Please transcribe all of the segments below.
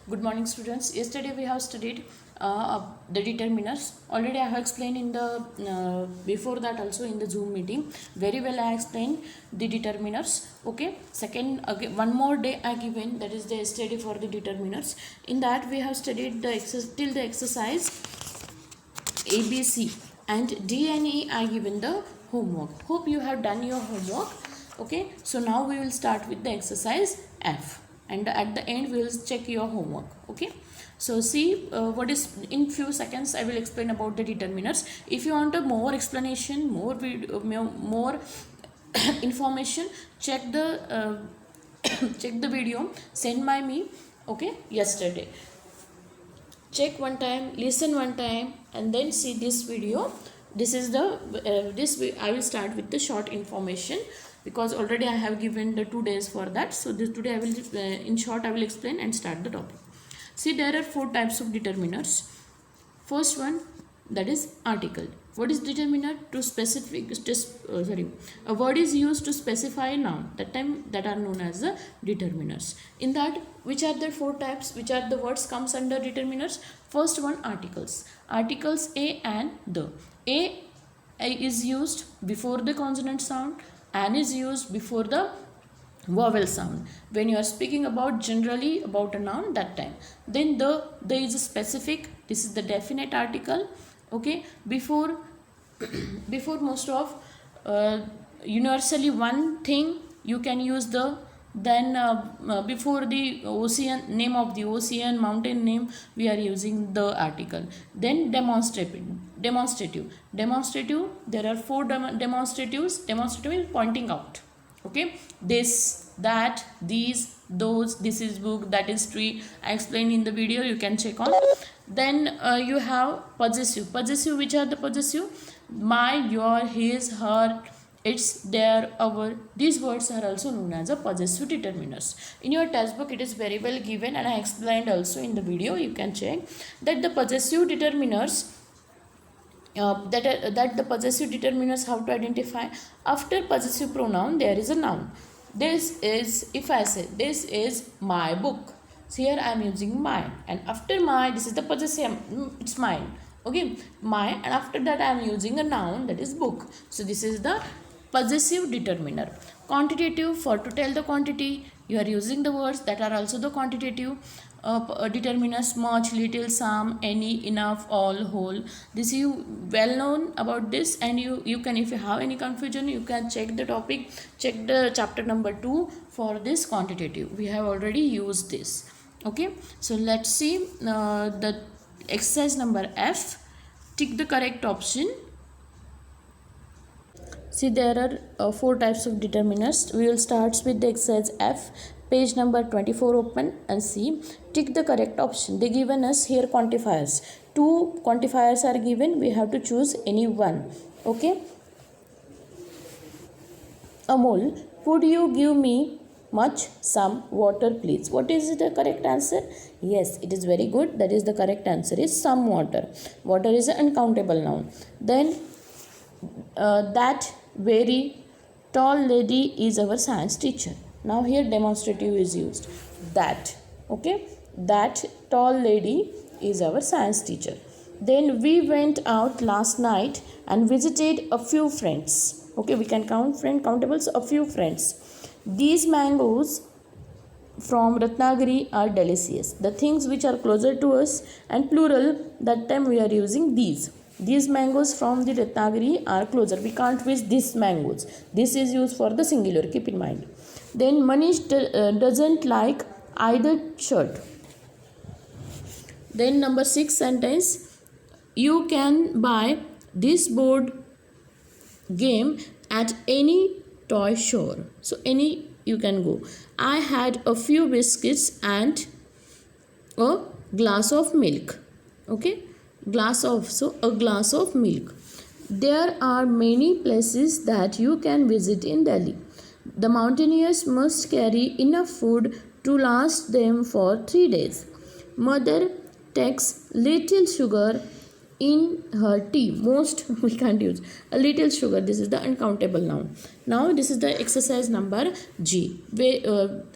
Good morning, students. Yesterday we have studied the determiners. Already I have explained in the before that also in the Zoom meeting. Very well I explained the determiners. Okay. Second, again, one more day I given, that is the study for the determiners. In that we have studied the till the exercise ABC and D and E I given the homework. Hope you have done your homework. Okay. So now we will start with the exercise F. And at the end we will check your homework. Okay, so see what is in few seconds I will explain about the determiners. If you want a more explanation, more video, more information, check the check the video sent by me, okay, yesterday. Check one time, listen one time, and then see this video. This is the I will start with the short information, because already I have given the 2 days for that. So today I will in short I will explain and start the topic. See, there are 4 types of determiners. First one, that is article. What is determiner? To specific a word is used to specify a noun, that are known as the determiners. In that, which are the 4 types, which are the words comes under determiners? First one, articles. Articles a and the. A is used before the consonant sound, and is used before the vowel sound when you are speaking about generally about a noun, that time. Then the is a specific, this is the definite article. Okay, before most of universally one thing you can use the, then before the ocean, name of the ocean, mountain name, we are using the article. Then demonstrative, there are 4 demonstratives. Demonstrative is pointing out. Okay, this, that, these, those, this is book, that is tree. I explained in the video, you can check on. Then you have possessive. Which are the possessive? My, your, his, her, its, their, our. These words are also known as a possessive determiners. In your textbook it is very well given, and I explained also in the video, you can check that the possessive determiners, that the possessive determiners, how to identify. After possessive pronoun there is a noun. This is, if I say this is my book, so here I am using my, and after my, this is the possessive, it's mine. Okay, my, and after that I am using a noun, that is book. So this is the possessive determiner. Quantitative, for to tell the quantity, you are using the words that are also the quantitative determiners: much, little, some, any, enough, all, whole. This you well known about this, and you can, if you have any confusion, you can check the topic, check the chapter number 2 for this quantitative. We have already used this. Okay, so let's see the exercise number F. Tick the correct option. See, there are 4 types of determiners. We will start with the exercise F. Page number 24 open and see. Tick the correct option. They given us here quantifiers. 2 quantifiers are given. We have to choose any one. Okay. Amol, would you give me much, some, water, please? What is the correct answer? Yes, it is very good. That is the correct answer is some water. Water is an uncountable noun. Then that very tall lady is our science teacher. Now here demonstrative is used. That. Okay, that tall lady is our science teacher. Then we went out last night and visited a few friends. Okay, we can count countables, a few friends. These mangoes from Ratnagiri are delicious. The things which are closer to us, and plural, that time we are using these. These mangoes from the Ratnagiri are closer. We can't use these mangoes. This is used for the singular. Keep in mind. Then Manish doesn't like either shirt. Then number 6 sentence. You can buy this board game at any toy store. So any you can go. I had a few biscuits and a glass of milk. Okay. A glass of milk. There are many places that you can visit in Delhi. The mountaineers must carry enough food to last them for 3 days. Mother takes little sugar in her tea. Most we can't use. A little sugar. This is the uncountable noun. Now this is the exercise number G.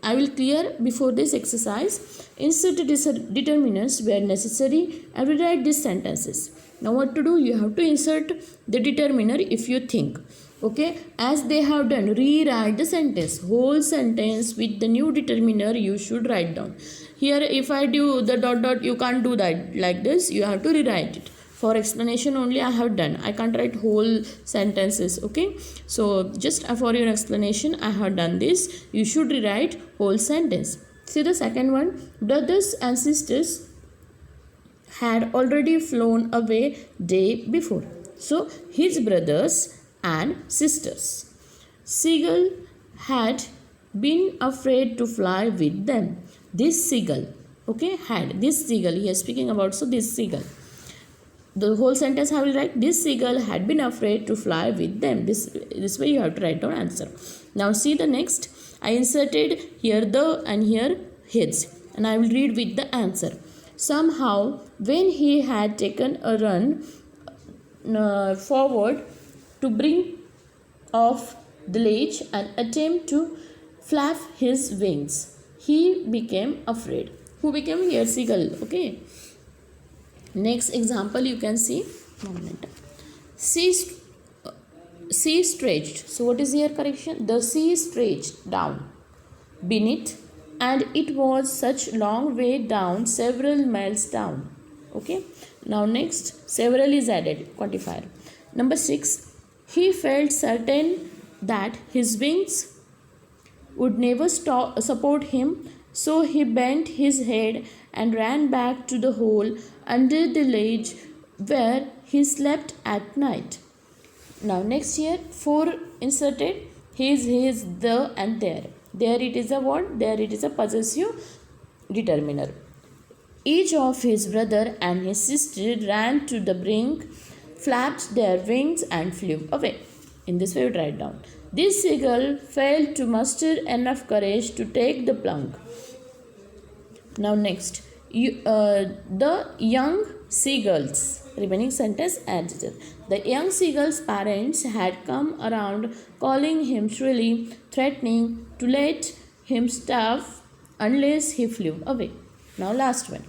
I will clear before this exercise. Insert determinants where necessary and rewrite these sentences. Now what to do? You have to insert the determiner if you think. Okay, as they have done, rewrite the sentence. Whole sentence with the new determiner you should write down. Here if I do the dot dot, you can't do that like this. You have to rewrite it. For explanation only I have done. I can't write whole sentences. Okay, so just for your explanation I have done this. You should rewrite whole sentence. See the second one. Brothers and sisters had already flown away day before. So his brothers and sisters. Seagull had been afraid to fly with them. This seagull, okay, had. This seagull he is speaking about, so this seagull. The whole sentence I will write. This seagull had been afraid to fly with them. This way you have to write down answer. Now see the next. I inserted here the and here his, and I will read with the answer. Somehow when he had taken a run forward to bring off the ledge and attempt to flap his wings, he became afraid. Who became here? Seagull. Okay. Next example you can see. Sea stretched. So what is here correction? The sea stretched down beneath, and it was such long way down, several miles down. Okay. Now next, several is added, quantifier. Number 6. He felt certain that his wings would never support him, so he bent his head and ran back to the hole under the ledge where he slept at night. Now next here, 4 inserted. His, the and there. There it is a what? There it is a possessive determiner. Each of his brother and his sister ran to the brink, flapped their wings and flew away. In this way you write down. This seagull failed to muster enough courage to take the plunge. Now next, the young seagulls. Remaining sentence adjective. The young seagull's parents had come around, calling him shrilly, threatening to let him starve unless he flew away. Now last one.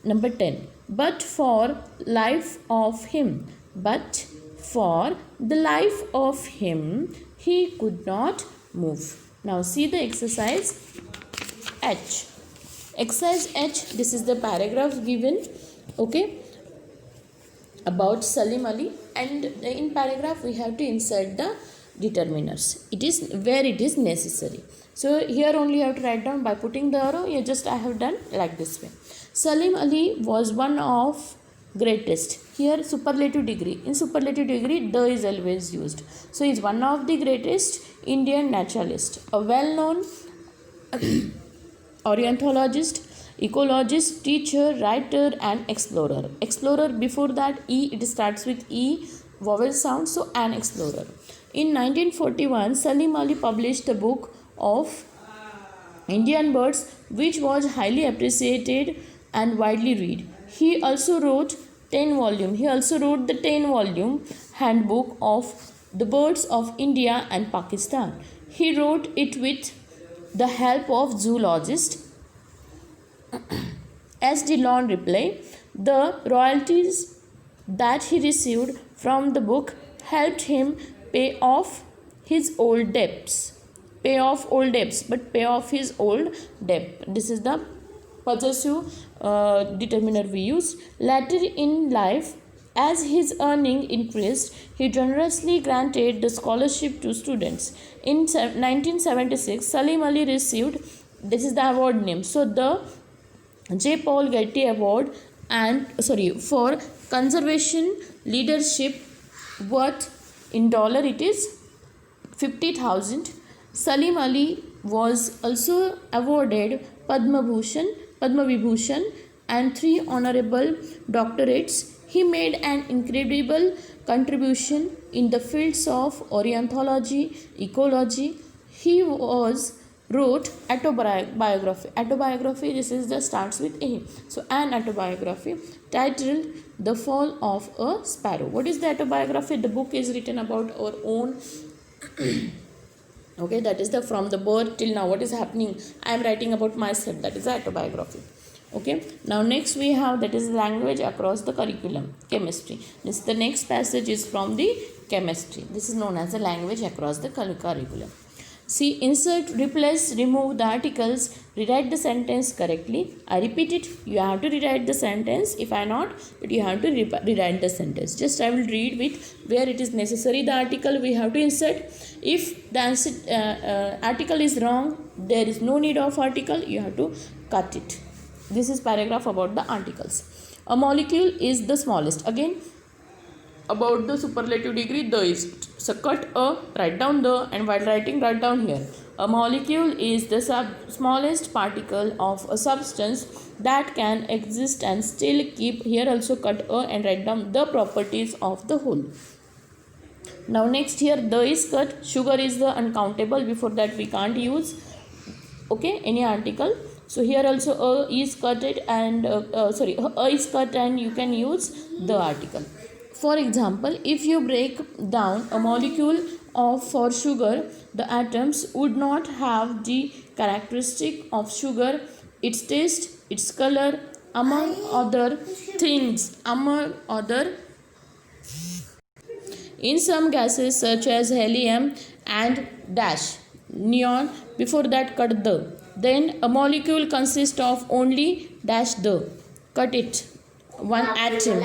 Number 10. But for life of him. But for the life of him, he could not move. Now see the exercise H. Exercise H, this is the paragraph given, okay, about Salim Ali, and in paragraph we have to insert the determiners. It is where it is necessary. So here only you have to write down by putting the arrow. You just I have done like this way. Salim Ali was one of greatest. Here superlative degree. In superlative degree, the is always used. So he is one of the greatest Indian naturalist, a well-known orientologist, ecologist, teacher, writer and explorer. Explorer, before that E, it starts with E vowel sound, so an explorer. In 1941, Salim Ali published the book of Indian birds, which was highly appreciated and widely read. He also wrote the 10-volume handbook of the birds of India and Pakistan. He wrote it with the help of zoologist S. Dillon Ripley. The royalties that he received from the book helped him pay off his old debts. Pay off old debts, but pay off his old debt. This is the possessive determiner we use. Later in life, as his earning increased, he generously granted the scholarship to students. In 1976, Salim Ali received, this is the award name, so the J. Paul Getty Award for conservation leadership, worth in dollar it is 50,000. Salim Ali was also awarded Padma Vibhushan and 3 honorable doctorates. He made an incredible contribution in the fields of orientology, ecology. He was wrote autobiography. Autobiography, this is the starts with A. So an autobiography titled The Fall of a Sparrow. What is the autobiography? The book is written about our own okay, that is the from the birth till now what is happening. I am writing about myself. That is the autobiography. Okay, now next we have that is language across the curriculum, chemistry. This the next passage is from the chemistry. This is known as the language across the curriculum. See, insert, replace, remove the articles, rewrite the sentence correctly. I repeat it, you have to rewrite the sentence. If I not, but you have to rewrite the sentence. Just I will read with where it is necessary the article we have to insert. If the article is wrong, there is no need of article, you have to cut it. This is paragraph about the articles. A molecule is the smallest. Again, about the superlative degree, the is. So cut a, write down the, and while writing, write down here. A molecule is the smallest particle of a substance that can exist and still keep. Here also cut a and write down the properties of the whole. Now next here, the is cut. Sugar is the uncountable. Before that we can't use okay any article. So here also a is cut it and a is cut and you can use the article. For example, if you break down a molecule of for sugar, the atoms would not have the characteristic of sugar, its taste, its color, among other things. In some gases such as helium and dash neon, before that cut the. Then a molecule consists of only dash the. Cut it. One atom.